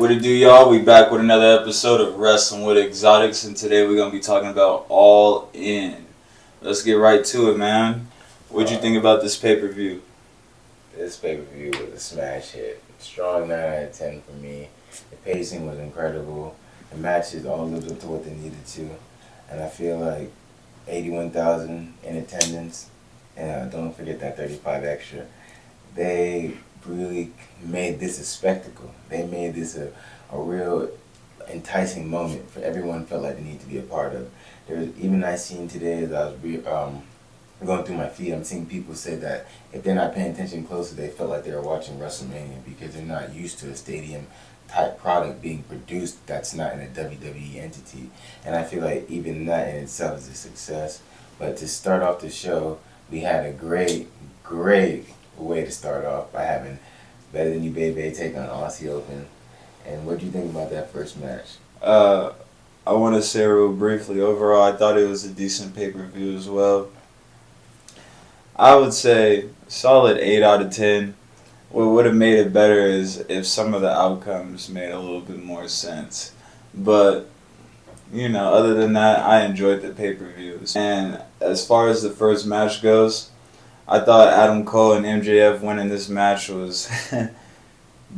What it do, y'all? We back with another episode of Wrestling with Exotics, and today we're gonna be talking about All In. Let's get right to it, man. What'd you think about this pay-per-view? This pay-per-view was a smash hit. Strong 9 out of 10 for me. The pacing was incredible. The matches all lived up to what they needed to, and I feel like 81,000 in attendance, and don't forget that 35 extra. They really made this a spectacle. They made this a real enticing moment for everyone felt like they need to be a part of. Even I seen today as I was going through my feed, I'm seeing people say that if they're not paying attention closely, they felt like they were watching WrestleMania because they're not used to a stadium type product being produced that's not in a WWE entity. And I feel like even that in itself is a success. But to start off the show, we had a great way to start off by having Better Than You Baby take on Aussie Open. And what do you think about that first match? I want to say real briefly, overall, I thought it was a decent pay-per-view as well. I would say solid 8 out of 10. What would have made it better is if some of the outcomes made a little bit more sense. But, other than that, I enjoyed the pay-per-views. And as far as the first match goes, I thought Adam Cole and MJF winning this match was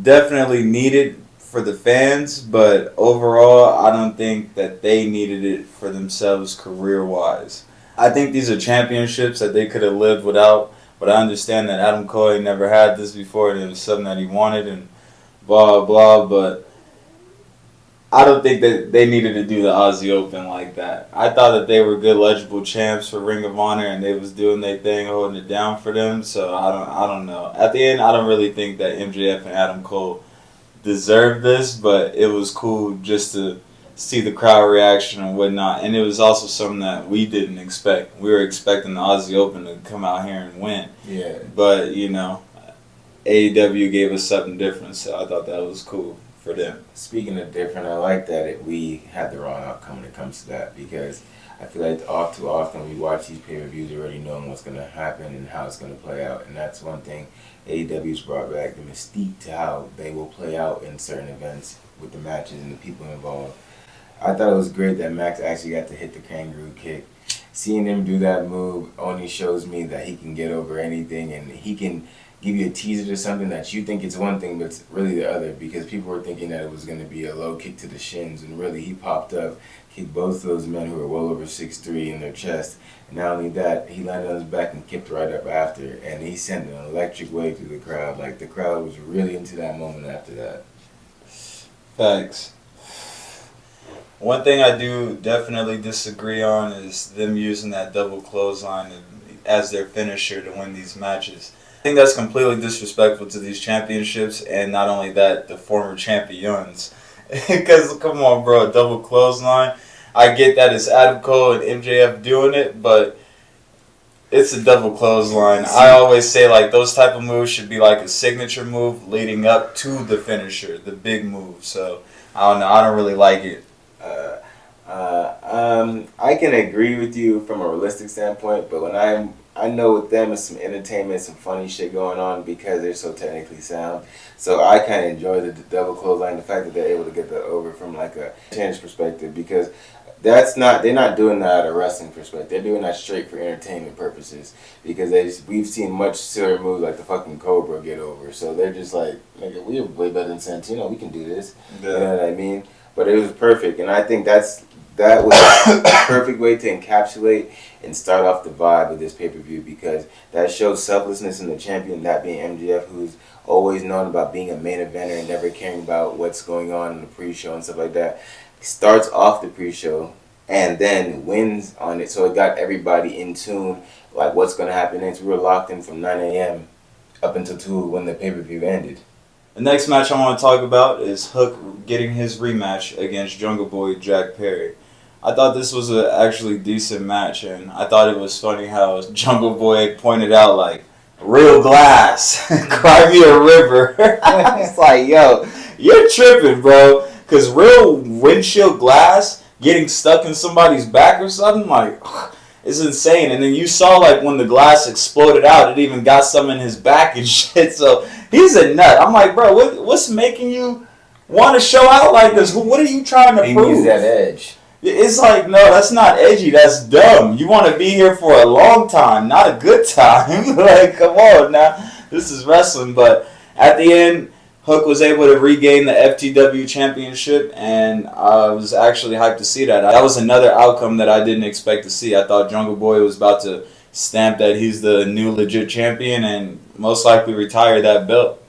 definitely needed for the fans, but overall, I don't think that they needed it for themselves career-wise. I think these are championships that they could have lived without, but I understand that Adam Cole never had this before, and it was something that he wanted, and blah, blah, but I don't think that they needed to do the Aussie Open like that. I thought that they were good, legible champs for Ring of Honor, and they was doing their thing, holding it down for them. So I don't know. At the end, I don't really think that MJF and Adam Cole deserved this, but it was cool just to see the crowd reaction and whatnot. And it was also something that we didn't expect. We were expecting the Aussie Open to come out here and win. Yeah. But AEW gave us something different, so I thought that was cool for them. Speaking of different, I like that we had the wrong outcome when it comes to that, because I feel like all too often we watch these pay-per-views already knowing what's going to happen and how it's going to play out, and that's one thing AEW's brought back, the mystique to how they will play out in certain events with the matches and the people involved. I thought it was great that Max actually got to hit the kangaroo kick. Seeing him do that move only shows me that he can get over anything, and he can give you a teaser to something that you think it's one thing, but it's really the other, because people were thinking that it was going to be a low kick to the shins, and really he popped up, kicked both of those men who were well over 6'3" in their chest, and not only that, he landed on his back and kicked right up after, and he sent an electric wave through the crowd. Like, the crowd was really into that moment after that. Facts. One thing I do definitely disagree on is them using that double clothesline as their finisher to win these matches. I think that's completely disrespectful to these championships, and not only that, the former champions. Because, come on, bro, a double clothesline. I get that it's Adam Cole and MJF doing it, but it's a double clothesline. I always say, those type of moves should be like a signature move leading up to the finisher, the big move. So, I don't know. I don't really like it. I can agree with you from a realistic standpoint, but when I know with them it's some entertainment, some funny shit going on because they're so technically sound. So I kind of enjoy the double clothesline, the fact that they're able to get that over from like a tennis perspective, because they're not doing that out of wrestling perspective. They're doing that straight for entertainment purposes, because we've seen much sillier moves like the fucking Cobra get over. So they're just like, nigga, we're way better than Santino. We can do this. Yeah. You know what I mean? But it was perfect, and I think that was a perfect way to encapsulate and start off the vibe of this pay-per-view, because that shows selflessness in the champion, that being MJF, who's always known about being a main eventer and never caring about what's going on in the pre-show and stuff like that. Starts off the pre-show and then wins on it, so it got everybody in tune, like what's going to happen next. We were locked in from 9 a.m. up until 2 when the pay-per-view ended. The next match I want to talk about is Hook getting his rematch against Jungle Boy Jack Perry. I thought this was an actually decent match, and I thought it was funny how Jungle Boy pointed out, real glass, cry me a river. It's like, yo, you're tripping, bro, because real windshield glass getting stuck in somebody's back or something, it's insane. And then you saw, when the glass exploded out, it even got some in his back and shit, so he's a nut. I'm like, bro, what's making you want to show out like this? What are you trying to He prove? needs that edge. It's like, no, that's not edgy. That's dumb. You want to be here for a long time, not a good time. Like, come on now. This is wrestling. But at the end, Hook was able to regain the FTW championship, and I was actually hyped to see that. That was another outcome that I didn't expect to see. I thought Jungle Boy was about to stamp that he's the new legit champion and most likely retire that belt.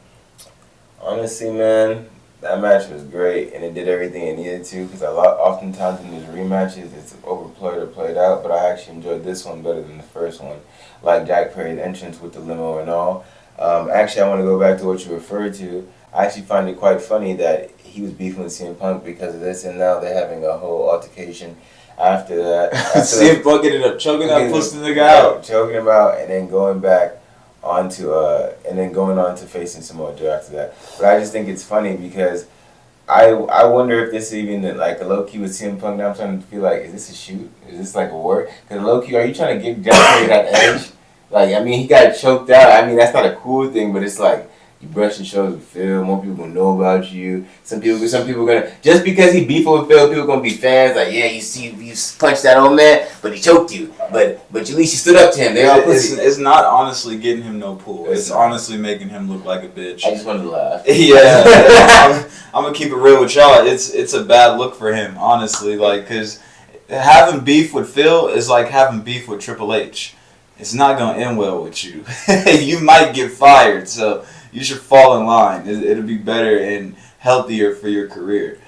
Honestly, man, that match was great, and it did everything it needed to. Because oftentimes in these rematches, it's overplayed or played out. But I actually enjoyed this one better than the first one. Like Jack Perry's entrance with the limo and all. Actually, I want to go back to what you referred to. I actually find it quite funny that he was beefing with CM Punk because of this, and now they're having a whole altercation after that. CM Punk ended up choking that pussy nigga out. Choking him out, and then going back onto going on to facing Samoa Joe after that. But I just think it's funny because I wonder if this is even like a low key with CM Punk. Now I'm trying to feel like, is this a shoot? Is this like a war? Because low key, are you trying to give Jack Perry that edge? Like, I mean, he got choked out. I mean, that's not a cool thing, but it's like you brush your shoulders with Phil. More people gonna know about you. Some people gonna, just because he beefing with Phil, people gonna be fans. Like, yeah, you punched that old man, but he choked you. But at least you stood up to him. It's not honestly getting him no pull. It's honestly making him look like a bitch. I just wanted to laugh. Yeah, I'm gonna keep it real with y'all. It's a bad look for him, honestly. Like, cause having beef with Phil is like having beef with Triple H. It's not gonna end well with you. You might get fired, so you should fall in line. It'll be better and healthier for your career.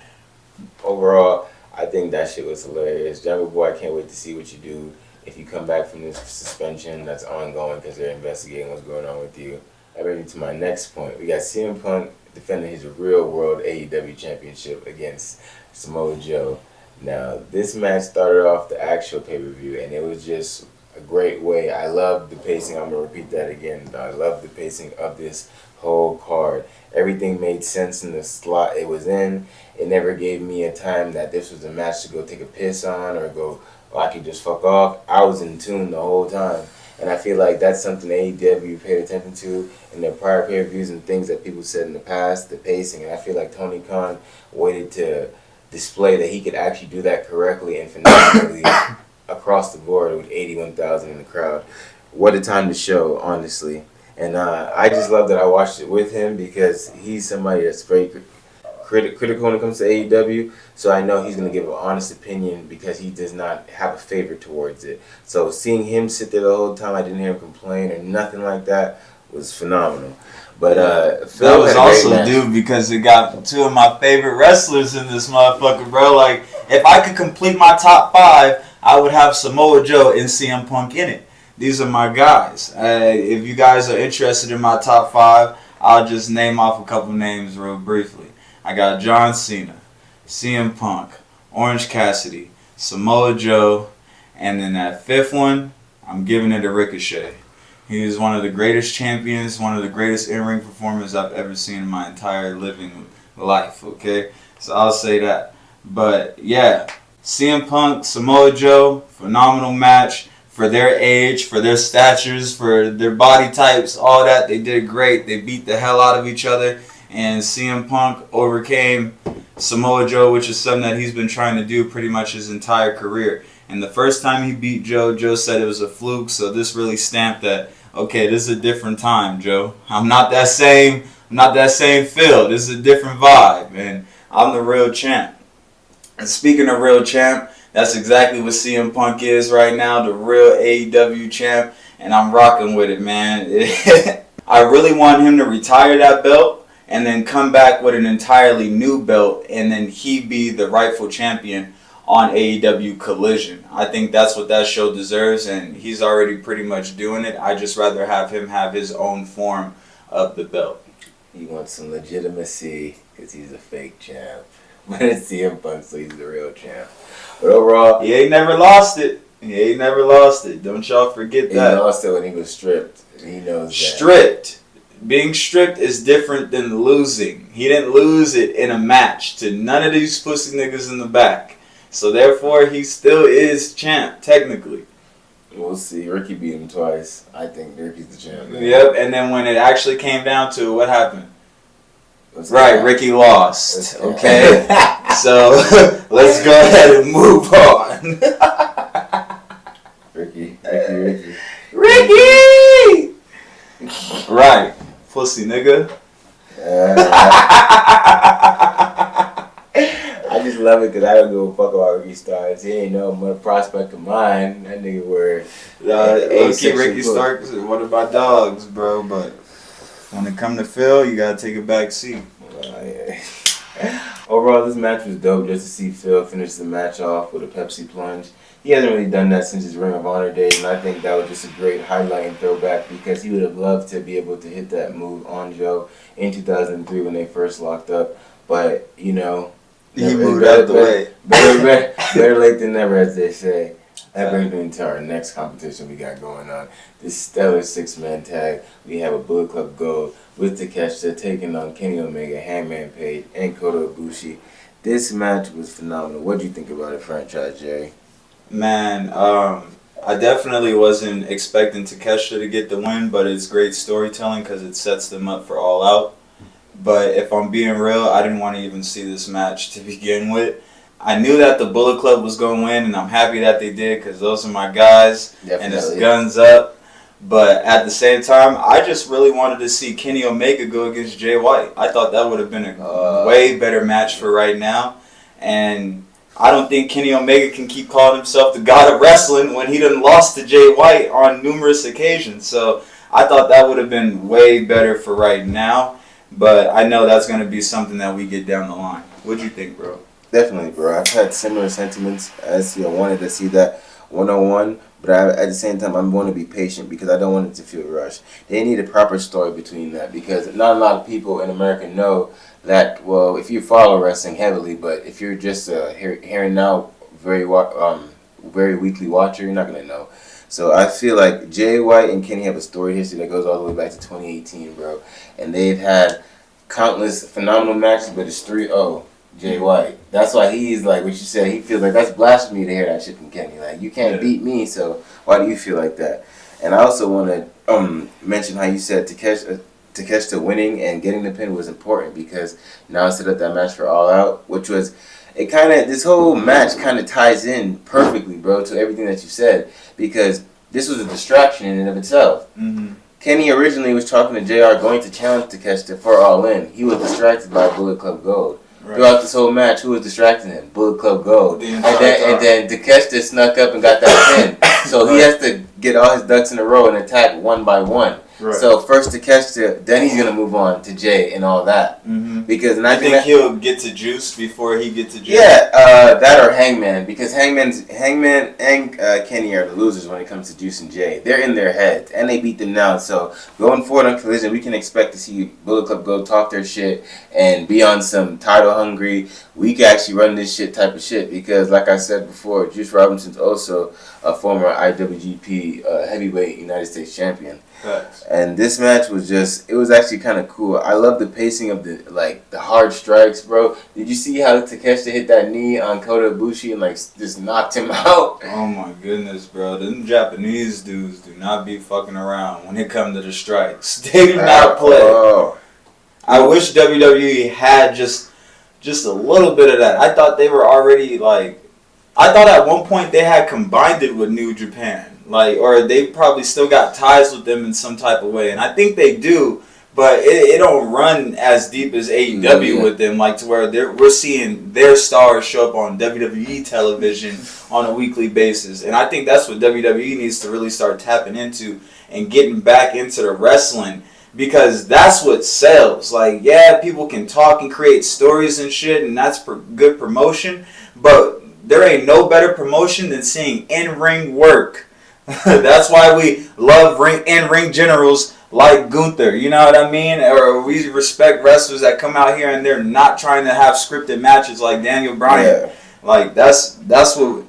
Overall, I think that shit was hilarious. Jungle Boy, I can't wait to see what you do if you come back from this suspension that's ongoing because they're investigating what's going on with you. That brings me to my next point. We got CM Punk defending his real world AEW championship against Samoa Joe. Now, this match started off the actual pay-per-view, and it was just a great way. I love the pacing. I'm going to repeat that again. I love the pacing of this whole card. Everything made sense in the slot it was in. It never gave me a time that this was a match to go take a piss on or go, oh, I could just fuck off. I was in tune the whole time. And I feel like that's something AEW paid attention to in their prior pay-per-views and things that people said in the past, the pacing. And I feel like Tony Khan waited to display that he could actually do that correctly and phenomenally across the board with 81,000 in the crowd. What a time to show, honestly. And I just love that I watched it with him because he's somebody that's very critical when it comes to AEW. So I know he's going to give an honest opinion because he does not have a favor towards it. So seeing him sit there the whole time, I didn't hear him complain or nothing like that, was phenomenal. But Phil that was also due because it got two of my favorite wrestlers in this motherfucker, bro. Like, if I could complete my top 5, I would have Samoa Joe and CM Punk in it. These are my guys. If you guys are interested in my top 5, I'll just name off a couple names real briefly. I got John Cena, CM Punk, Orange Cassidy, Samoa Joe, and then that 5th one, I'm giving it to Ricochet. He is one of the greatest champions, one of the greatest in-ring performers I've ever seen in my entire living life, okay? So I'll say that. But yeah, CM Punk, Samoa Joe, phenomenal match. For their age, for their statures, for their body types, all that, they did great. They beat the hell out of each other. And CM Punk overcame Samoa Joe, which is something that he's been trying to do pretty much his entire career. And the first time he beat Joe, Joe said it was a fluke. So this really stamped that, okay, this is a different time, Joe. I'm not that same Phil. This is a different vibe. And I'm the real champ. And speaking of real champ, that's exactly what CM Punk is right now, the real AEW champ, and I'm rocking with it, man. I really want him to retire that belt and then come back with an entirely new belt, and then he be the rightful champion on AEW Collision. I think that's what that show deserves, and he's already pretty much doing it. I just rather have him have his own form of the belt. He wants some legitimacy because he's a fake champ. But it's CM Punk, so he's the real champ. But overall, he ain't never lost it. Don't y'all forget that. He lost it when he was stripped. He knows that. Stripped. Being stripped is different than losing. He didn't lose it in a match to none of these pussy niggas in the back. So therefore, he still is champ, technically. We'll see. Ricky beat him twice. I think Ricky's the champ. Yep, and then when it actually came down to it, what happened? Right, Ricky lost. Okay, so let's go ahead and move on. Ricky. Right, pussy nigga. I just love it because I don't give a fuck about Ricky Starks. He ain't no more prospect of mine. That nigga were. Ricky Starks is one of my dogs, bro. But when it come to Phil, you gotta take a back seat. Yeah. Overall, this match was dope just to see Phil finish the match off with a Pepsi plunge. He hasn't really done that since his Ring of Honor days, and I think that was just a great highlight and throwback because he would have loved to be able to hit that move on Joe in 2003 when they first locked up. But, you know, he moved out the way. Better late than never, as they say. That brings me to our next competition we got going on. This stellar 6-man tag. We have a Bullet Club Gold with Takeshita taking on Kenny Omega, Hangman Page, and Kota Abushi. This match was phenomenal. What do you think about it, franchise, Jerry? Man, I definitely wasn't expecting Takeshita to get the win, but it's great storytelling because it sets them up for All Out. But if I'm being real, I didn't want to even see this match to begin with. I knew that the Bullet Club was going to win, and I'm happy that they did because those are my guys, Definitely. and it's guns up. But at the same time, I just really wanted to see Kenny Omega go against Jay White. I thought that would have been a way better match for right now. And I don't think Kenny Omega can keep calling himself the god of wrestling when he done lost to Jay White on numerous occasions. So I thought that would have been way better for right now. But I know that's going to be something that we get down the line. What'd you think, bro? Definitely, bro. I've had similar sentiments as I wanted to see that 101, but at the same time, I'm going to be patient because I don't want it to feel rushed. They need a proper story between that because not a lot of people in America know that, well, if you follow wrestling heavily, but if you're just here and now very weekly watcher, you're not going to know. So I feel like Jay White and Kenny have a story history that goes all the way back to 2018, bro. And they've had countless phenomenal matches, but it's 3-0. Jay White. That's why he's like what you said. He feels like that's blasphemy to hear that shit from Kenny. Like you can't beat me, so why do you feel like that? And I also want to mention how you said Takeshita winning and getting the pin was important because now I set up that match for All Out, which was this whole match kind of ties in perfectly, bro, to everything that you said because this was a distraction in and of itself. Mm-hmm. Kenny originally was talking to JR going to challenge Takeshita for All In. He was distracted by Bullet Club Gold. Right. Throughout this whole match, who was distracting him? Bullet Club Gold. And then Takeshita snuck up and got that pin. So he has to get all his ducks in a row and attack one by one. Right. So first Takeshita, then he's gonna move on to Jay and all that. Mm-hmm. Because and I think he'll get to Juice before he gets to Jay. Yeah, that or Hangman because Hangman and Kenny are the losers when it comes to Juice and Jay. They're in their heads and they beat them now. So going forward on Collision, we can expect to see Bullet Club go talk their shit and be on some title hungry. We can actually run this shit type of shit because, like I said before, Juice Robinson's also a former IWGP heavyweight United States champion. Thanks. And this match was it was actually kind of cool. I love the pacing of the hard strikes, bro. Did you see how Takeshita hit that knee on Kota Ibushi and just knocked him out? Oh my goodness, bro. Them Japanese dudes do not be fucking around when it comes to the strikes. They do not play. Oh. I wish WWE had just a little bit of that. I thought they were already I thought at one point they had combined it with New Japan. Or they probably still got ties with them in some type of way. And I think they do, but it don't run as deep as AEW with them, to where we're seeing their stars show up on WWE television on a weekly basis. And I think that's what WWE needs to really start tapping into and getting back into the wrestling because that's what sells. People can talk and create stories and shit, and that's good promotion, but there ain't no better promotion than seeing in-ring work. That's why we love in-ring generals like Gunther, you know what I mean? Or we respect wrestlers that come out here and they're not trying to have scripted matches like Daniel Bryan. Yeah. That's what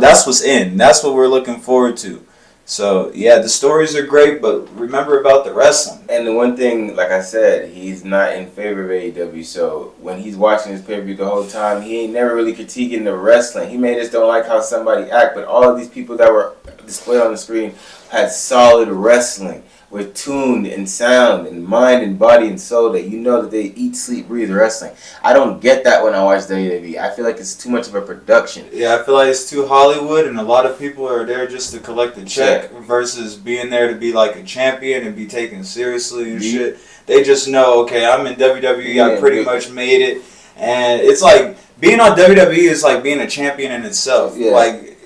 that's what's in. That's what we're looking forward to. So yeah, the stories are great, but remember about the wrestling. And the one thing, like I said, he's not in favor of AEW. So when he's watching his pay-per-view the whole time, he ain't never really critiquing the wrestling. He may just don't like how somebody act, but all of these people that were displayed on the screen had solid wrestling. were tuned and sound and mind and body and soul that you know that they eat, sleep, breathe wrestling. I don't get that when I watch WWE. I feel like it's too much of a production. Yeah, I feel like it's too Hollywood, and a lot of people are there just to collect a check versus being there to be like a champion and be taken seriously and shit. They just know, okay, I'm in WWE, I pretty much made it. And it's like, being on WWE is like being a champion in itself. Yeah. Like,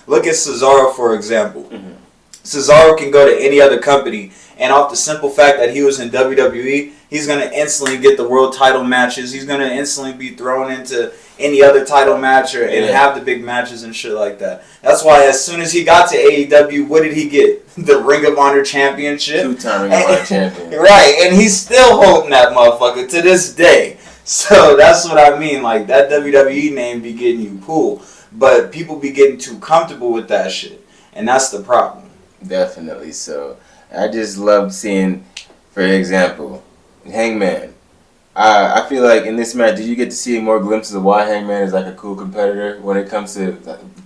look at Cesaro, for example. Mm-hmm. Cesaro can go to any other company, and off the simple fact that he was in WWE, he's going to instantly get the world title matches. He's going to instantly be thrown into any other title match and have the big matches and shit like that. That's why as soon as he got to AEW, what did he get? The Ring of Honor Championship. 2-time Ring of Honor champion. Right, and he's still holding that motherfucker to this day. So that's what I mean. Like, that WWE name be getting you pulled. But people be getting too comfortable with that shit. And that's the problem. Definitely so. I just love seeing, for example, Hangman. I feel like in this match, did you get to see more glimpses of why Hangman is like a cool competitor when it comes to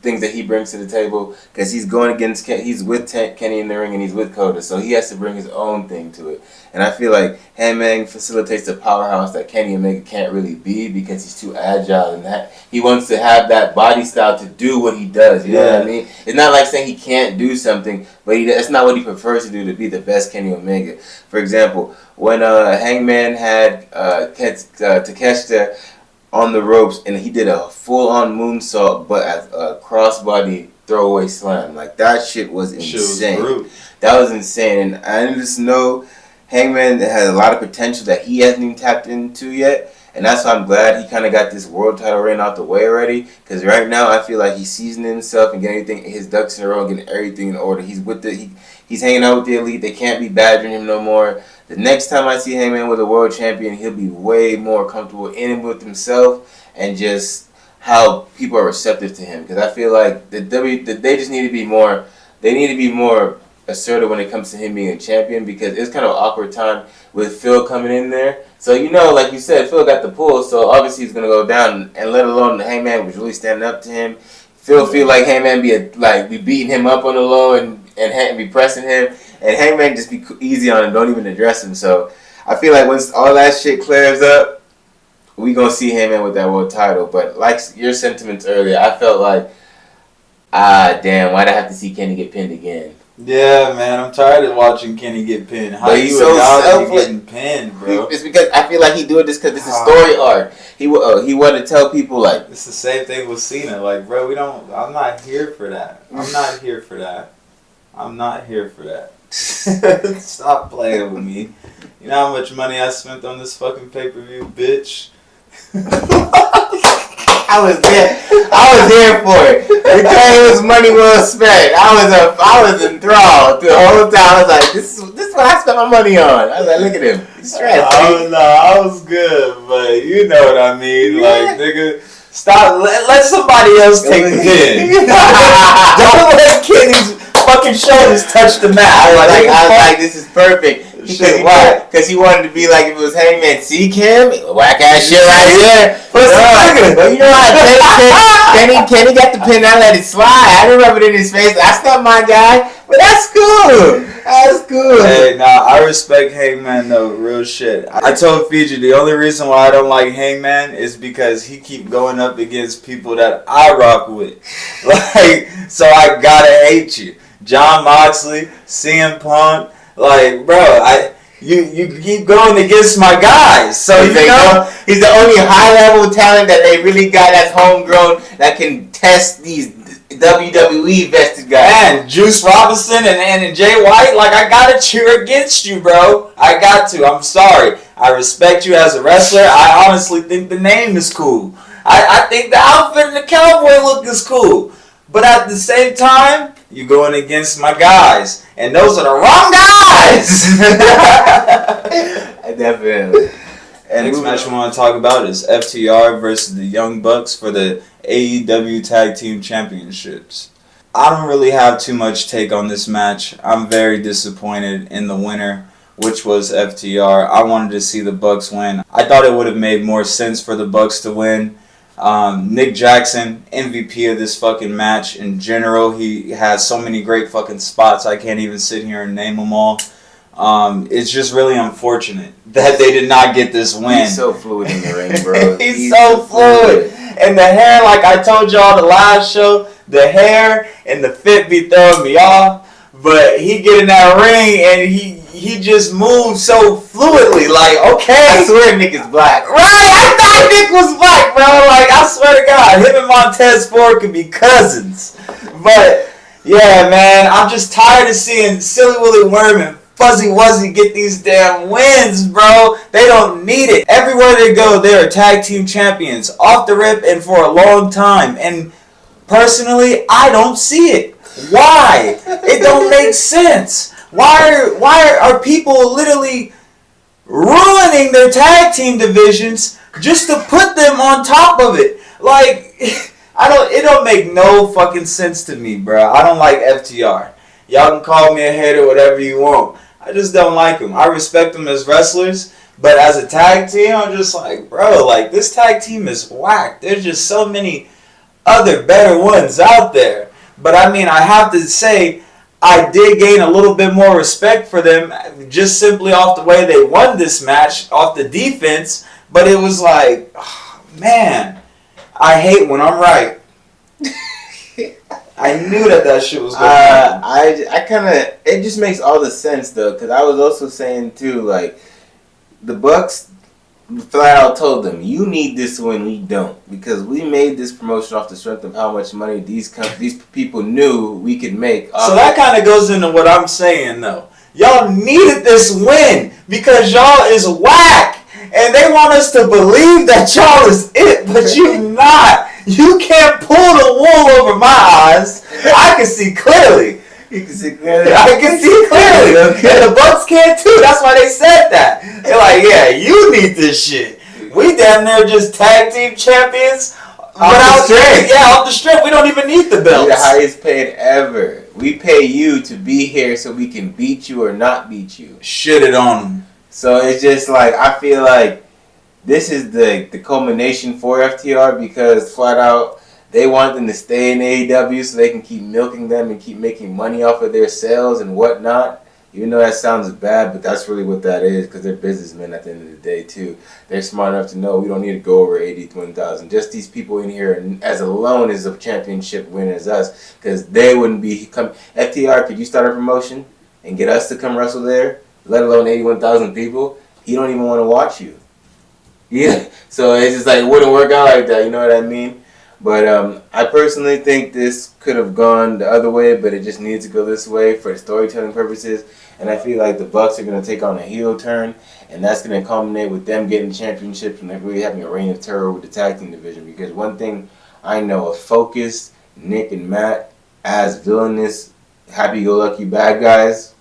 things that he brings to the table? Because he's going against, he's with Kenny in the ring and he's with Kota, so he has to bring his own thing to it. And I feel like Hangman facilitates the powerhouse that Kenny Omega can't really be because he's too agile and that he wants to have that body style to do what he does. You know what I mean? It's not like saying he can't do something, but that's not what he prefers to do to be the best Kenny Omega. For example, when Hangman had Takeshita on the ropes and he did a full-on moonsault but a crossbody throwaway slam. Like, that shit was insane. That was insane. And I just know Hangman has a lot of potential that he hasn't even tapped into yet. And that's why I'm glad he kind of got this world title reign out the way already. Because right now I feel like he's seasoning himself and getting his ducks in a row and getting everything in order. He's with he's hanging out with the elite. They can't be badgering him no more. The next time I see Hangman with a world champion, he'll be way more comfortable in and with himself and just how people are receptive to him. Because I feel like they just need to be more. They need to be more assertive when it comes to him being a champion, because it's kind of an awkward time with Phil coming in there. So, you know, like you said, Phil got the pull, so obviously he's going to go down, and let alone the Hangman was really standing up to him. Phil feel like Hangman be beating him up on the low and be pressing him, and Hangman just be easy on him, don't even address him. So I feel like once all that shit clears up, we going to see Hangman with that world title. But like your sentiments earlier, I felt like, damn, why'd I have to see Kenny get pinned again? Yeah, man, I'm tired of watching Kenny get pinned. How but he's so selfless. Getting pinned, bro? It's because I feel like he doing this because it's a story arc. He wanted to tell people like it's the same thing with Cena. Like, bro, I'm not here for that. I'm not here for that. I'm not here for that. Stop playing with me. You know how much money I spent on this fucking pay-per-view, bitch? I was here for it. Because it was money well spent. I was enthralled the whole time. I was like, this is what I spent my money on. I was like, look at him. He's stressed. I was good, but you know what I mean. Yeah. Like, nigga, stop. Let somebody else take the pin. Don't let Kenny's fucking shoulders touch the mat. I was like, this is perfect. Why? Because he wanted to be like if it was Hangman. See, Kim? Whack ass shit right here. But you know how Kenny got the pin. I let it slide. I didn't rub it in his face. That's not my guy. But that's cool. That's cool. Hey, I respect Hangman though. Real shit. I told Fiji the only reason why I don't like Hangman is because he keep going up against people that I rock with. Like, so I gotta hate you. John Moxley, CM Punk. Like, bro, you keep going against my guys. So he's the only high level talent that they really got that's homegrown that can test these WWE vested guys. And Juice Robinson and Jay White, like, I gotta cheer against you, bro. I got to. I'm sorry. I respect you as a wrestler. I honestly think the name is cool. I think the outfit and the cowboy look is cool. But at the same time, you're going against my guys. And those are the wrong guys! Definitely. And next match we want to talk about is FTR versus the Young Bucks for the AEW Tag Team Championships. I don't really have too much take on this match. I'm very disappointed in the winner, which was FTR. I wanted to see the Bucks win. I thought it would have made more sense for the Bucks to win. Nick Jackson, MVP of this fucking match in general. He has so many great fucking spots. I can't even sit here and name them all. It's just really unfortunate that they did not get this win. He's so fluid in the ring, bro. He's so fluid. And the hair, like I told y'all the last show, the hair and the fit be throwing me off. But he get in that ring and he just moves so fluidly. Like, okay. I swear Nick is black. Right? I thought Nick was black, bro. Like, I swear to God, him and Montez Ford could be cousins. But, yeah, man, I'm just tired of seeing Silly Willy Worm and Fuzzy Wuzzy get these damn wins, bro. They don't need it. Everywhere they go, they are tag team champions. Off the rip and for a long time. And personally, I don't see it. Why? It don't make sense. Why are people literally ruining their tag team divisions just to put them on top of it? Like, it don't make no fucking sense to me, bro. I don't like FTR. Y'all can call me a hater, whatever you want. I just don't like them. I respect them as wrestlers, but as a tag team, I'm just like, bro, like, this tag team is whack. There's just so many other better ones out there. But I mean, I have to say, I did gain a little bit more respect for them just simply off the way they won this match, off the defense. But it was like, oh, man, I hate when I'm right. I knew that shit was going on. I kind of, it just makes all the sense though, because I was also saying too, like, the Bucks flat out told them, you need this win, we don't, because we made this promotion off the strength of how much money these people knew we could make. So that kind of goes into what I'm saying though. Y'all needed this win because y'all is whack, and they want us to believe that y'all is it, but you not. You can't pull the wool over my eyes. I can see clearly. You can see clearly. I can see clearly. Okay. And the Bucks can too. That's why they said that. They're like, yeah, you need this shit. We damn near just tag team champions. Off the strip. Yeah, off the strip. We don't even need the belts. We're the highest paid ever. We pay you to be here so we can beat you or not beat you. Shit it on them. So it's just like, I feel like this is the culmination for FTR, because flat out, they want them to stay in AEW so they can keep milking them and keep making money off of their sales and whatnot. Even though that sounds bad, but that's really what that is, because they're businessmen at the end of the day, too. They're smart enough to know we don't need to go over 81,000. Just these people in here as alone is a championship winner as us, because they wouldn't be... FTR, could you start a promotion and get us to come wrestle there, let alone 81,000 people? He don't even want to watch you. Yeah, so it's just like, it wouldn't work out like that, you know what I mean? But I personally think this could have gone the other way, but it just needs to go this way for storytelling purposes. And I feel like the Bucks are going to take on a heel turn, and that's going to culminate with them getting championships and really having a reign of terror with the tag team division. Because one thing I know, a focused Nick and Matt as villainous, happy-go-lucky bad guys,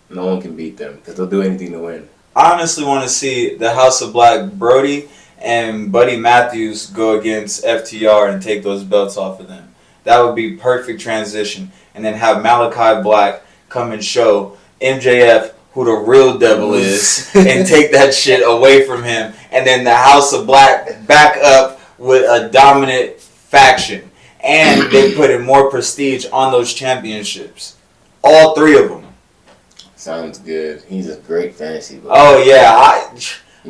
no one can beat them because they'll do anything to win. I honestly want to see the House of Black, Brody and Buddy Matthews, go against FTR and take those belts off of them. That would be perfect transition. And then have Malachi Black come and show MJF who the real devil is and take that shit away from him. And then the House of Black back up with a dominant faction. And they put in more prestige on those championships. All three of them. Sounds good. He's a great fantasy player. Oh, yeah.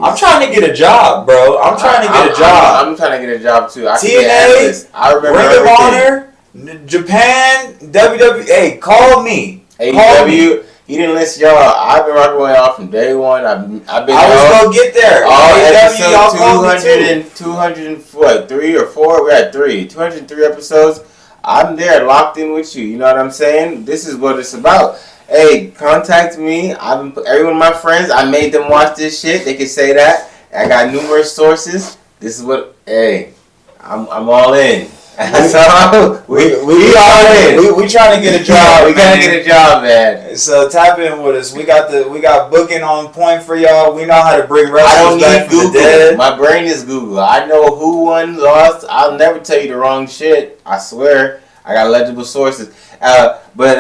I'm trying to get a job, bro. I'm trying to get a job. I'm trying to get a job, too. TNA, I remember Ring of Honor, Japan, WWE. Hey, call me. AEW. He didn't list y'all. I've been rocking with y'all from day one. I was going to get there. All AEW, y'all called me too. 203 or 4? We're at 3. 203 episodes. I'm there, locked in with you. You know what I'm saying? This is what it's about. Hey, contact me. Every one of my friends, I made them watch this shit. They can say that. I got numerous sources. This is what. Hey, I'm all in. So we all in. We trying to get a job. We gotta get a job, man. So tap in with us. We got booking on point for y'all. We know how to bring wrestlers back from the dead. My brain is Google. I know who won, lost. I'll never tell you the wrong shit. I swear. I got legible sources. But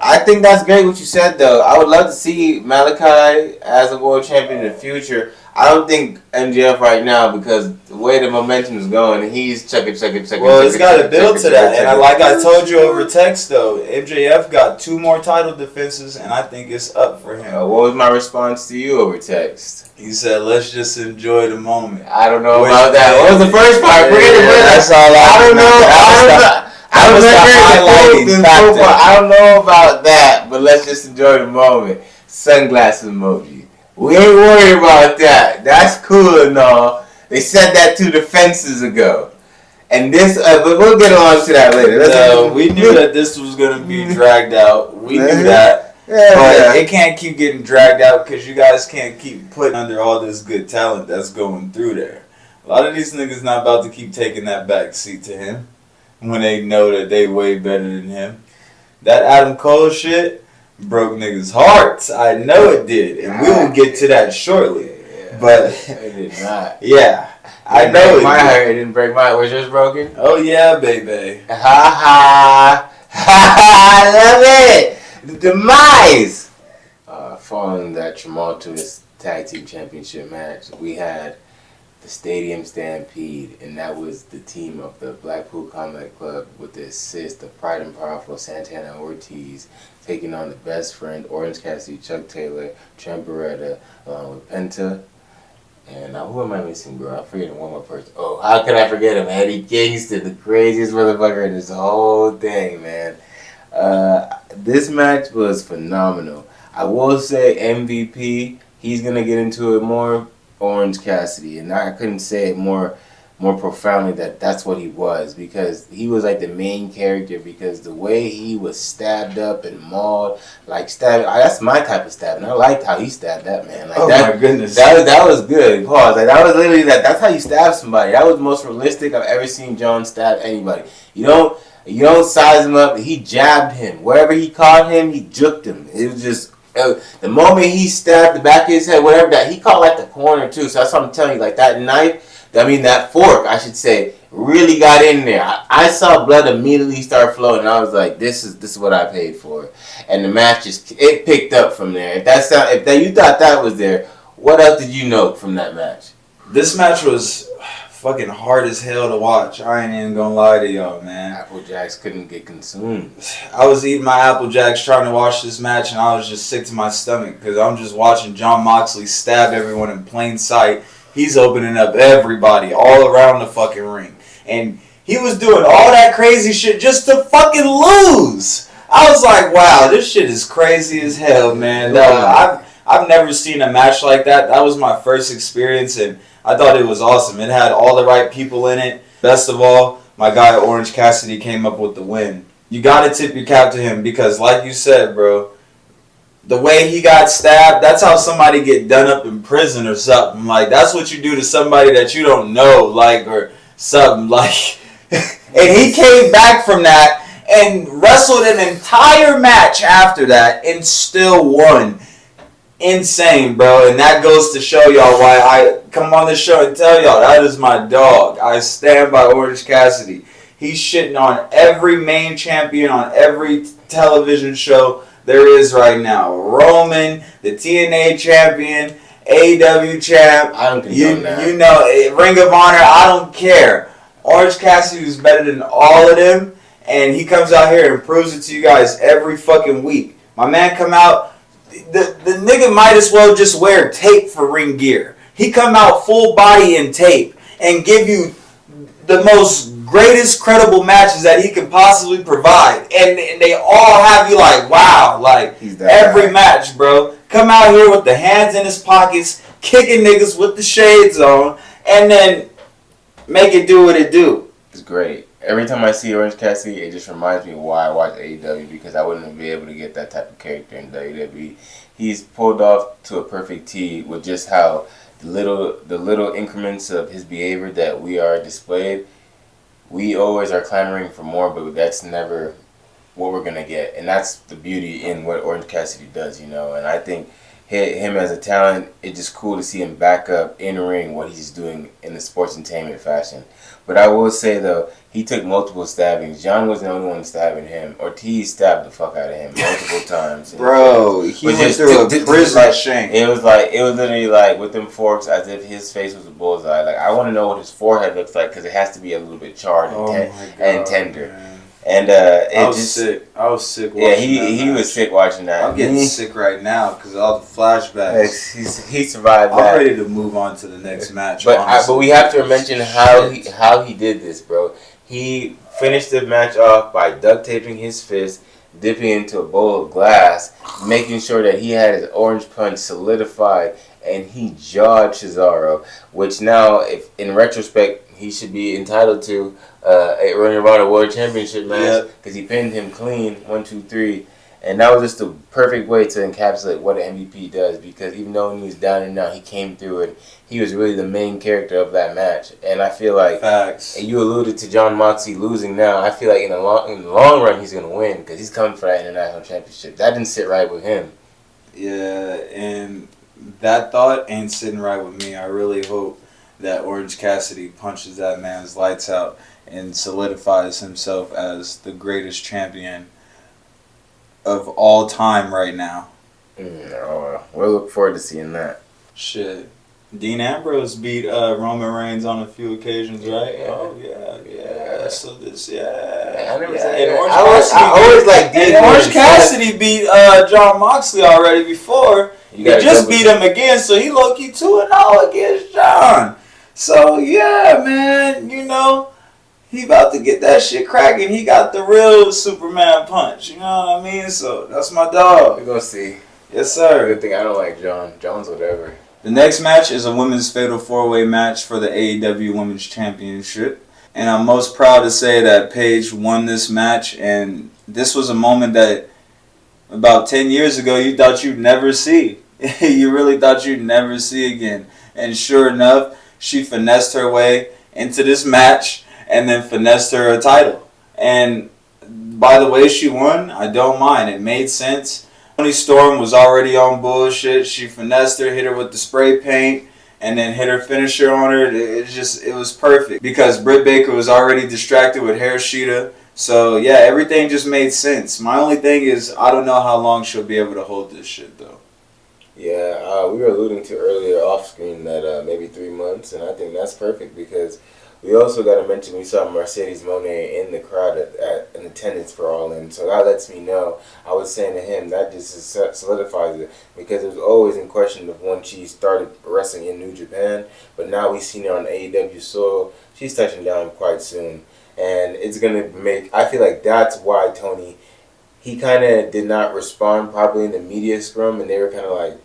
I think that's great what you said, though. I would love to see Malachi as a world champion in the future. I don't think MJF right now, because the way the momentum is going, he's checking. Well, it's got to build to that. And like I told you over text, though, MJF got 2 more title defenses, and I think it's up for him. What was my response to you over text? He said, let's just enjoy the moment. I don't know about that. What was the first part? That's all I don't know. I don't know about that, but let's just enjoy the moment. Sunglasses emoji. We ain't worried about that. That's cool and all. They said that 2 defenses ago. And this, but we'll get on to that later. We knew that this was going to be dragged out. We knew that. But it can't keep getting dragged out because you guys can't keep putting under all this good talent that's going through there. A lot of these niggas not about to keep taking that back seat to him when they know that they way better than him. That Adam Cole shit broke niggas' hearts. I know it did, and we will get to that shortly. Yeah, but it did not. Yeah, I know it. It didn't break my heart. Was yours broken? Oh yeah, baby. Ha ha! I love it. The demise. Following that tumultuous tag team championship match, we had the Stadium Stampede, and that was the team of the Blackpool Combat Club with the assist of Pride and Powerful Santana Ortiz taking on the Best Friend, Orange Cassidy, Chuck Taylor, Trent Beretta, along with Penta. And who am I missing, bro? I'm forgetting one more person. Oh, how could I forget him? Eddie Kingston, the craziest motherfucker in this whole thing, man. This match was phenomenal. I will say MVP, he's going to get into it more, Orange Cassidy. And I couldn't say it more profoundly that's what he was, because he was like the main character, because the way he was stabbed up and mauled, like that's my type of stabbing. I liked how he stabbed that man. Like my goodness. That was good. Pause. Like that was literally that's how you stab somebody. That was the most realistic I've ever seen John stab anybody. You don't size him up. He jabbed him. Wherever he caught him, he juked him. It was just the moment he stabbed the back of his head, whatever that, he caught like the corner too. So that's what I'm telling you. Like that knife, that fork, I should say, really got in there. I saw blood immediately start flowing, and I was like, "This is what I paid for." And the match it picked up from there. If you thought that was there, what else did you know from that match? This match was fucking hard as hell to watch. I ain't even gonna lie to y'all, man. Apple Jacks couldn't get consumed. I was eating my Apple Jacks trying to watch this match, and I was just sick to my stomach because I'm just watching Jon Moxley stab everyone in plain sight. He's opening up everybody all around the fucking ring. And he was doing all that crazy shit just to fucking lose. I was like, wow, this shit is crazy as hell, man. I've never seen a match like that. That was my first experience, and I thought it was awesome. It had all the right people in it. Best of all, my guy Orange Cassidy came up with the win. You gotta tip your cap to him because, like you said, bro, the way he got stabbed, that's how somebody get done up in prison or something. Like, that's what you do to somebody that you don't know, like, or something. Like, and he came back from that and wrestled an entire match after that and still won. Insane, bro. And that goes to show y'all why I come on this show and tell y'all that is my dog. I stand by Orange Cassidy. He's shitting on every main champion on every television show there is right now. Roman, the TNA champion, AEW champ. I don't condone that. You know, Ring of Honor. I don't care. Orange Cassidy is better than all of them, and he comes out here and proves it to you guys every fucking week. My man come out. The nigga might as well just wear tape for ring gear. He come out full body in tape and give you the most greatest credible matches that he can possibly provide. And they all have you like, wow, like every match, bro. Come out here with the hands in his pockets, kicking niggas with the shades on, and then make it do what it do. It's great. Every time I see Orange Cassidy, it just reminds me of why I watch AEW, because I wouldn't be able to get that type of character in WWE. He's pulled off to a perfect T with just how the little increments of his behavior that we are displayed. We always are clamoring for more, but that's never what we're gonna get, and that's the beauty in what Orange Cassidy does, you know. And I think him as a talent. It's just cool to see him back up in the ring what he's doing in the sports entertainment fashion. But I will say though, he took multiple stabbings. John wasn't the only one stabbing him. Ortiz stabbed the fuck out of him multiple times. Bro, he went through a prison shank. It was literally like with them forks as if his face was a bullseye. Like I want to know what his forehead looks like because it has to be a little bit charred and tender. Man. And I was sick. I was sick watching that. Yeah, he was sick watching that. I'm getting sick right now because of all the flashbacks. He survived that. I'm ready to move on to the next match. But we have to mention how he did this, bro. He finished the match off by duct taping his fist, dipping into a bowl of glass, making sure that he had his orange punch solidified, and he jawed Cesaro, which now, if in retrospect, he should be entitled to a Ring of Honor World Championship match because he pinned him clean 1, 2, 3, and that was just the perfect way to encapsulate what an MVP does. Because even though he was down and out, he came through it. He was really the main character of that match, and I feel like facts. And you alluded to Jon Moxley losing now. I feel like in the long run he's gonna win because he's coming for that international championship. That didn't sit right with him. Yeah, and that thought ain't sitting right with me. I really hope that Orange Cassidy punches that man's lights out and solidifies himself as the greatest champion of all time right now. We'll look forward to seeing that. Shit. Dean Ambrose beat Roman Reigns on a few occasions, right? Yeah. Oh, yeah. So this, I never yeah. said And I always like Dean. Orange Cassidy beat Jon Moxley already before. He just beat him again, so he low-key 2-0 against John. So, yeah, man, you know, he about to get that shit cracking. He got the real Superman punch, you know what I mean? So, that's my dog. We're going to see. Yes, sir. Good thing I don't like John. John's whatever. The next match is a women's fatal 4-way match for the AEW Women's Championship. And I'm most proud to say that Paige won this match. And this was a moment that about 10 years ago you thought you'd never see. You really thought you'd never see again. And sure enough, she finessed her way into this match and then finessed her a title. And by the way she won, I don't mind. It made sense. Toni Storm was already on bullshit. She finessed her, hit her with the spray paint, and then hit her finisher on her. It was perfect because Britt Baker was already distracted with Hiroshita. So yeah, everything just made sense. My only thing is I don't know how long she'll be able to hold this shit though. Yeah, we were alluding to earlier off screen that maybe 3 months, and I think that's perfect because we also got to mention we saw Mercedes Moné in the crowd in attendance for All In, so that lets me know. I was saying to him that just solidifies it because it was always in question of when she started wrestling in New Japan, but now we've seen her on AEW soil. She's touching down quite soon, and it's gonna make. I feel like that's why Tony, he kind of did not respond properly in the media scrum, and they were kind of like,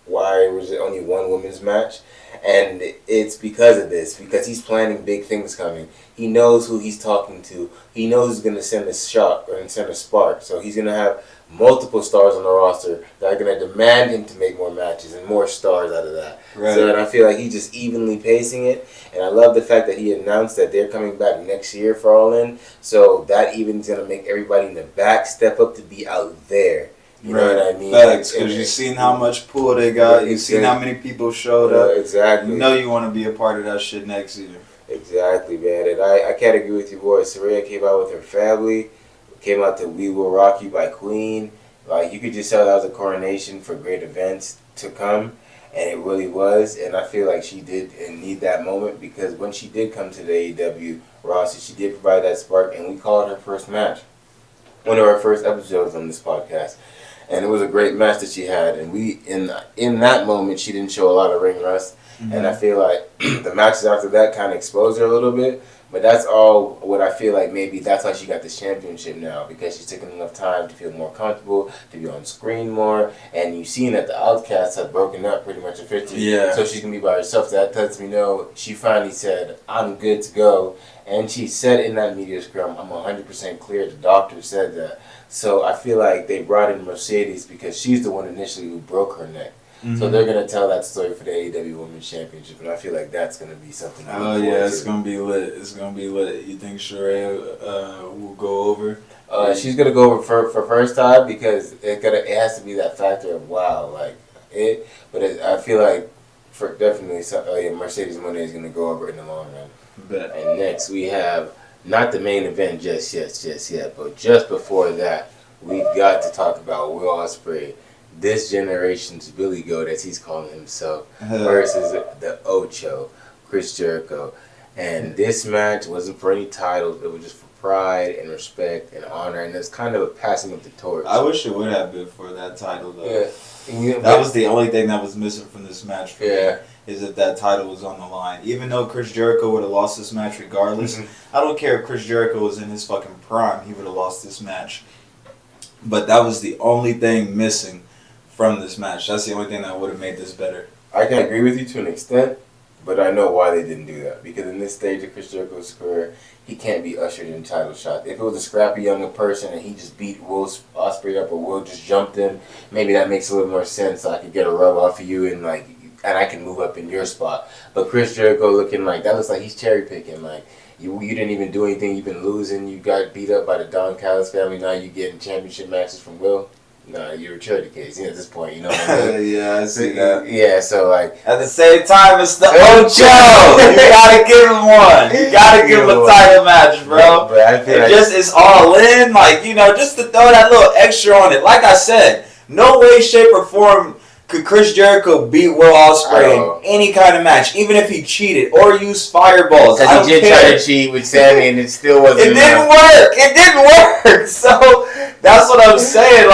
why was it only one women's match? And it's because of this, because he's planning big things coming. He knows who he's talking to. He knows who's going to send a shot or send a spark. So he's going to have multiple stars on the roster that are going to demand him to make more matches and more stars out of that. Right. So and I feel like he's just evenly pacing it. And I love the fact that he announced that they're coming back next year for All In. So that even is going to make everybody in the back step up to be out there. You know what I mean? Facts, because you've seen how much pull they got. You've seen how many people showed up. Exactly. You know you want to be a part of that shit next year. Exactly, man. And I can't agree with you, boy. Saraya came out with her family. Came out to We Will Rock You by Queen. Like, you could just tell that was a coronation for great events to come. And it really was. And I feel like she did and need that moment because when she did come to the AEW roster, she did provide that spark. And we called her first match. One of our first episodes on this podcast. And it was a great match that she had, and we in that moment she didn't show a lot of ring rust, and I feel like the matches after that kind of exposed her a little bit. But that's all what I feel like maybe that's why she got this championship now because she's taken enough time to feel more comfortable, to be on screen more, and you've seen that the Outcasts have broken up pretty much officially. Yeah. So she's gonna be by herself. So that lets me know she finally said I'm good to go, and she said in that media scrum I'm 100% clear. The doctor said that. So I feel like they brought in Mercedes because she's the one initially who broke her neck. Mm-hmm. So they're going to tell that story for the AEW Women's Championship, and I feel like that's going to be something. Oh, yeah, it's going to be lit. It's going to be lit. You think Saraya will go over? She's going to go over for first time because it has to be that factor of, wow, like, it. But I feel like for definitely Mercedes Moné is going to go over in the long run. Bet. And next we have not the main event just yet, but just before that, we've got to talk about Will Ospreay, this generation's Billy Goat, as he's calling himself, versus the Ocho, Chris Jericho. And this match wasn't for any titles. It was just for pride and respect and honor. And it's kind of a passing of the torch. I wish it would have been for that title, though. Yeah. That was the only thing that was missing from this match for me, is that title was on the line. Even though Chris Jericho would have lost this match regardless, I don't care if Chris Jericho was in his fucking prime, he would have lost this match. But that was the only thing missing from this match. That's the only thing that would have made this better. I can agree with you to an extent, but I know why they didn't do that. Because in this stage of Chris Jericho's career, he can't be ushered in title shots. If it was a scrappy younger person and he just beat Will Ospreay up, or Will just jumped him, maybe that makes a little more sense. So I could get a rub off of you and I can move up in your spot. But Chris Jericho looking like that looks like he's cherry picking. Like you didn't even do anything. You've been losing. You got beat up by the Don Callis family. Now you getting championship matches from Will. No, you're a charity case at this point, you know what I mean? Yeah, I see that. Yeah, so like at the same time, it's the Ocho. You gotta give him one. You gotta give him a title match, bro. But I feel it's all in, just to throw that little extra on it. Like I said, no way, shape, or form could Chris Jericho beat Will Ospreay in any kind of match, even if he cheated or used fireballs. Because he did try to cheat with Sammy, and it still wasn't. It didn't work. It didn't work. So that's what I'm saying.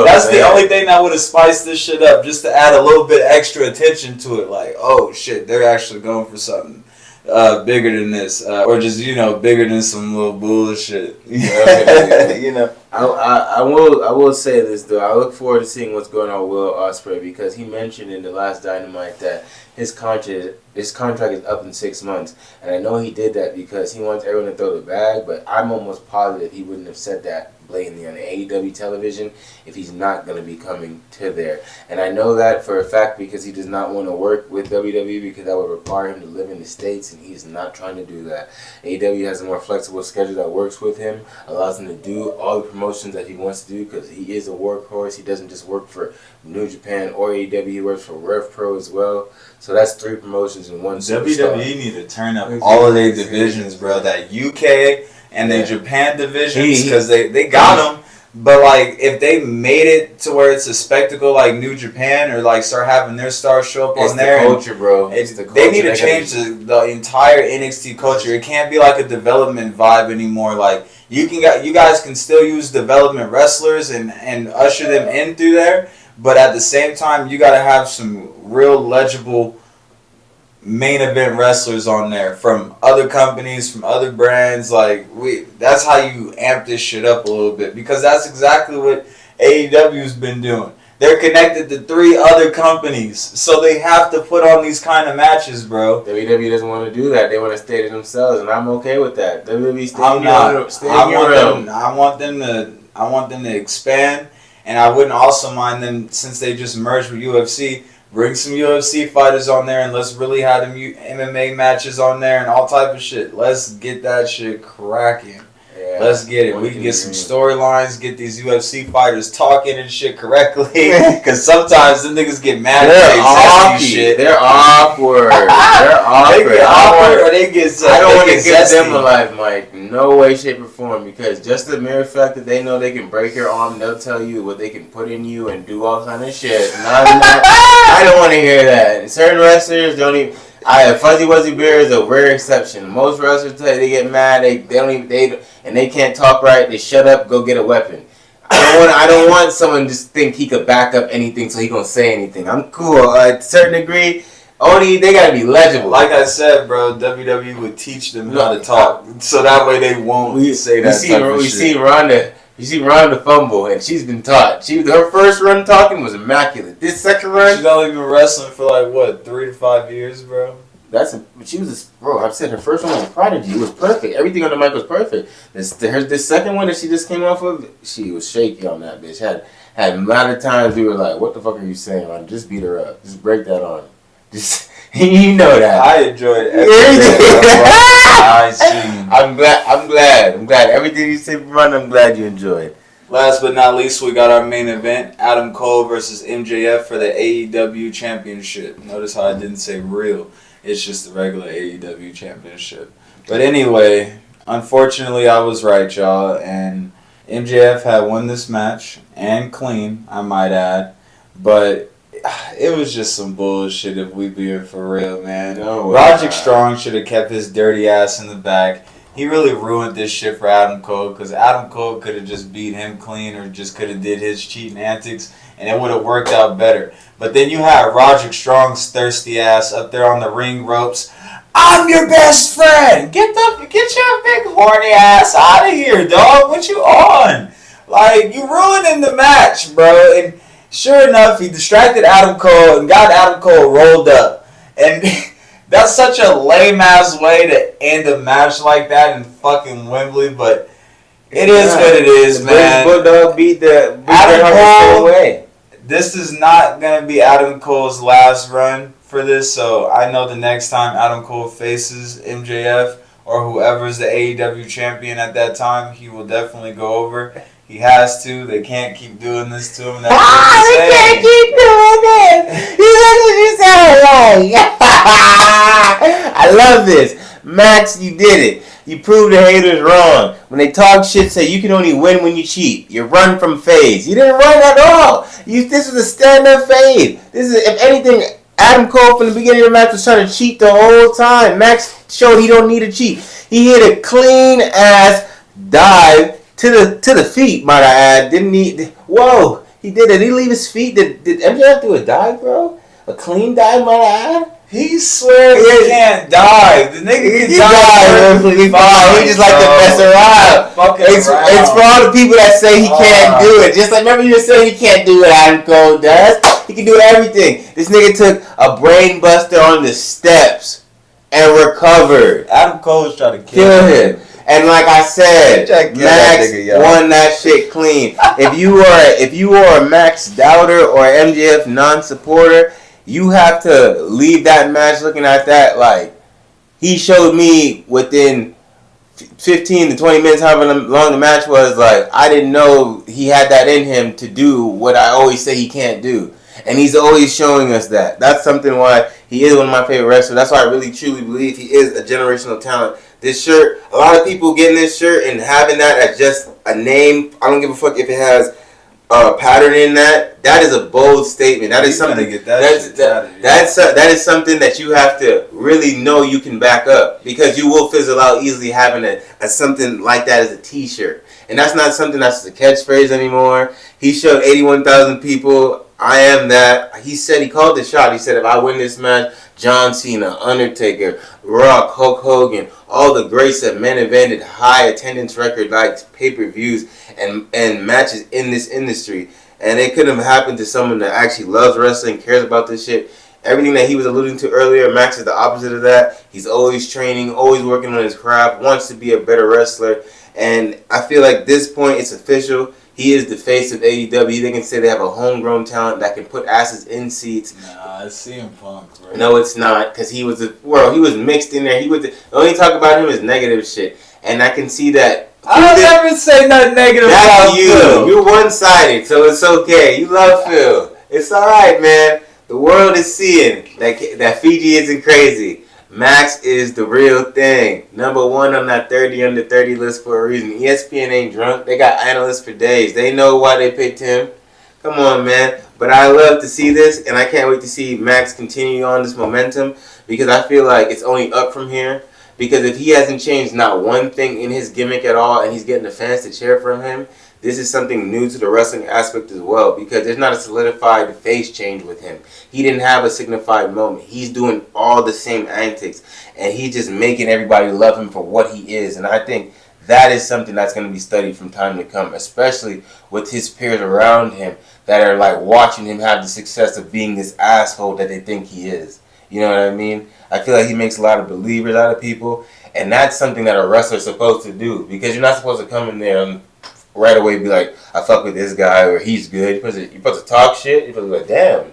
That's the only thing that would have spiced this shit up, just to add a little bit extra attention to it. Like, oh shit, they're actually going for something bigger than this, or just bigger than some little bullshit. I will say this though. I look forward to seeing what's going on with Will Ospreay, because he mentioned in the last Dynamite that his contract is up in 6 months, and I know he did that because he wants everyone to throw the bag. But I'm almost positive he wouldn't have said that blatantly on the AEW television if he's not going to be coming to there. And I know that for a fact because he does not want to work with WWE, because that would require him to live in the States, and he's not trying to do that. AEW has a more flexible schedule that works with him, allows him to do all the promotions that he wants to do, because he is a workhorse. He doesn't just work for New Japan or AEW, he works for Rev Pro as well. So that's 3 promotions in one superstar. WWE need to turn up all of their divisions, bro. That UK and the Japan divisions, because they got them. But if they made it to where it's a spectacle like New Japan, or start having their stars show up on there, culture, bro. They need to change the entire NXT culture. It can't be like a development vibe anymore. You guys can still use development wrestlers and usher them in through there, but at the same time, you got to have some real legible main event wrestlers on there from other companies, from other brands. That's how you amp this shit up a little bit, because that's exactly what AEW's been doing. They're connected to 3 other companies, so they have to put on these kind of matches, bro. WWE doesn't want to do that. They want to stay to themselves, and I'm okay with that. WWE I want them to expand, and I wouldn't also mind them, since they just merged with UFC, bring some UFC fighters on there, and let's really have them MMA matches on there and all type of shit. Let's get that shit cracking. Yeah, let's get it. We can get some storylines, get these UFC fighters talking and shit correctly. Because sometimes them niggas get mad at they shit. They're awkward. They're awkward. They get awkward, or they get I don't want to give them a life, Mike. No way, shape, or form. Because just the mere fact that they know they can break your arm, they'll tell you what they can put in you and do all kind of shit. I don't want to hear that. And certain wrestlers don't even. Fuzzy Wuzzy Bear is a rare exception. Most wrestlers they get mad, and they can't talk right. They shut up, go get a weapon. I don't want someone to just think he could back up anything, so he gonna say anything. I'm cool to a certain degree. Only they gotta be legible. Like I said, bro, WWE would teach them how to talk, so that way they won't say that type of shit. You see Ronda fumble, and she's been taught. Her first run talking was immaculate. This second run, she's only been wrestling for 3 to 5 years, bro. Bro. I've said her first one was a prodigy. It was perfect. Everything on the mic was perfect. This second one that she just came off of, she was shaky on that bitch. Had a lot of times we were like, "What the fuck are you saying? Like, just beat her up. Just break that arm. Just." You know that. I enjoyed everything. I'm glad. Everything you said, Ron, I'm glad you enjoyed. Last but not least, we got our main event, Adam Cole versus MJF for the AEW Championship. Notice how I didn't say real. It's just the regular AEW Championship. But anyway, unfortunately, I was right, y'all. And MJF had won this match, and clean, I might add. But it was just some bullshit if we being for real, man. No, Roderick Strong should have kept his dirty ass in the back. He really ruined this shit for Adam Cole because Adam Cole could have just beat him clean or just could have did his cheating antics and it would have worked out better. But then you had Roderick Strong's thirsty ass up there on the ring ropes. I'm your best friend. Get your big horny ass out of here, dog. What you on? Like, you ruining the match, bro. And sure enough, he distracted Adam Cole and got Adam Cole rolled up. And that's such a lame-ass way to end a match like that in fucking Wembley, but it is what it is, man. Bulldog beat the Adam Cole. Way. This is not going to be Adam Cole's last run for this, so I know the next time Adam Cole faces MJF or whoever's the AEW champion at that time, he will definitely go over. He has to. They can't keep doing this to him. That's They can't keep doing this. That's what you sound like. I love this. Max, you did it. You proved the haters wrong. When they talk shit, say you can only win when you cheat. You run from phase. You didn't run at all. This was a stand-up phase. This is, if anything, Adam Cole from the beginning of the match was trying to cheat the whole time. Max showed he don't need to cheat. He hit a clean-ass dive to the feet, might I add. Didn't he? Whoa, he did it. Did he leave his feet? Did MJF do a dive, bro? A clean dive, might I add? He swears he can't dive. The nigga can dive. He just like to mess around. It's for all the people that say he can't do it. Just like, remember you were saying he can't do what Adam Cole does? He can do everything. This nigga took a brain buster on the steps and recovered. Adam Cole was trying to kill him. And like I said, Max won that shit clean. If you are a Max doubter or MJF non-supporter, you have to leave that match looking at that like he showed me within 15 to 20 minutes, however long the match was, like I didn't know he had that in him to do what I always say he can't do. And he's always showing us that. That's something why he is one of my favorite wrestlers. That's why I really truly believe he is a generational talent. This shirt, a lot of people getting this shirt and having that as just a name. I don't give a fuck if it has a pattern in that. That is a bold statement. That is something. That is something that you have to really know you can back up, because you will fizzle out easily having a something like that as a T-shirt. And that's not something that's a catchphrase anymore. He showed 81,000 people, I am that. He said, he called the shot. He said, if I win this match, John Cena, Undertaker, Rock, Hulk Hogan, all the greats that men invented high attendance record like pay-per-views and matches in this industry. And it couldn't have happened to someone that actually loves wrestling, cares about this shit. Everything that he was alluding to earlier, Max is the opposite of that. He's always training, always working on his craft, wants to be a better wrestler. And I feel like this point, it's official. He is the face of AEW. They can say they have a homegrown talent that can put asses in seats. Nah, it's CM Punk, bro. No, it's not, because he was he was mixed in there. The only talk about him is negative shit, and I can see that. I don't ever say nothing negative about you. Phil. You're one-sided, so it's okay. You love Phil. It's all right, man. The world is seeing that Fiji isn't crazy. Max is the real thing. Number one on that 30 under 30 list for a reason. ESPN ain't drunk. They got analysts for days. They know why they picked him. Come on, man. But I love to see this, and I can't wait to see Max continue on this momentum, because I feel like it's only up from here. Because if he hasn't changed not one thing in his gimmick at all, and he's getting the fans to cheer for him, this is something new to the wrestling aspect as well, because there's not a solidified face change with him. He didn't have a signified moment. He's doing all the same antics, and he's just making everybody love him for what he is. And I think that is something that's going to be studied from time to come, especially with his peers around him that are like watching him have the success of being this asshole that they think he is. You know what I mean? I feel like he makes a lot of believers out of people, and that's something that a wrestler's supposed to do, because you're not supposed to come in there and right away be like, I fuck with this guy, or he's good. You're supposed to talk shit. You're supposed to be like, damn,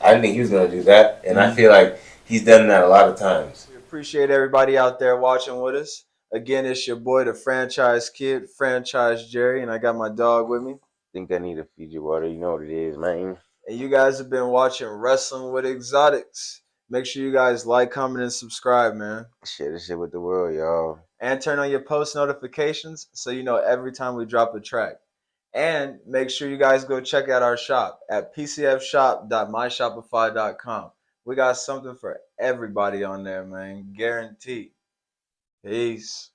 I didn't think he was going to do that. And I feel like he's done that a lot of times. We appreciate everybody out there watching with us. Again, it's your boy, the franchise kid, franchise Jerry, and I got my dog with me. Think I need a Fiji water. You know what it is, man. And you guys have been watching Wrestling with Exotics. Make sure you guys like, comment, and subscribe, man. Share this shit with the world, y'all. And turn on your post notifications so you know every time we drop a track. And make sure you guys go check out our shop at pcfshop.myshopify.com. We got something for everybody on there, man. Guaranteed. Peace.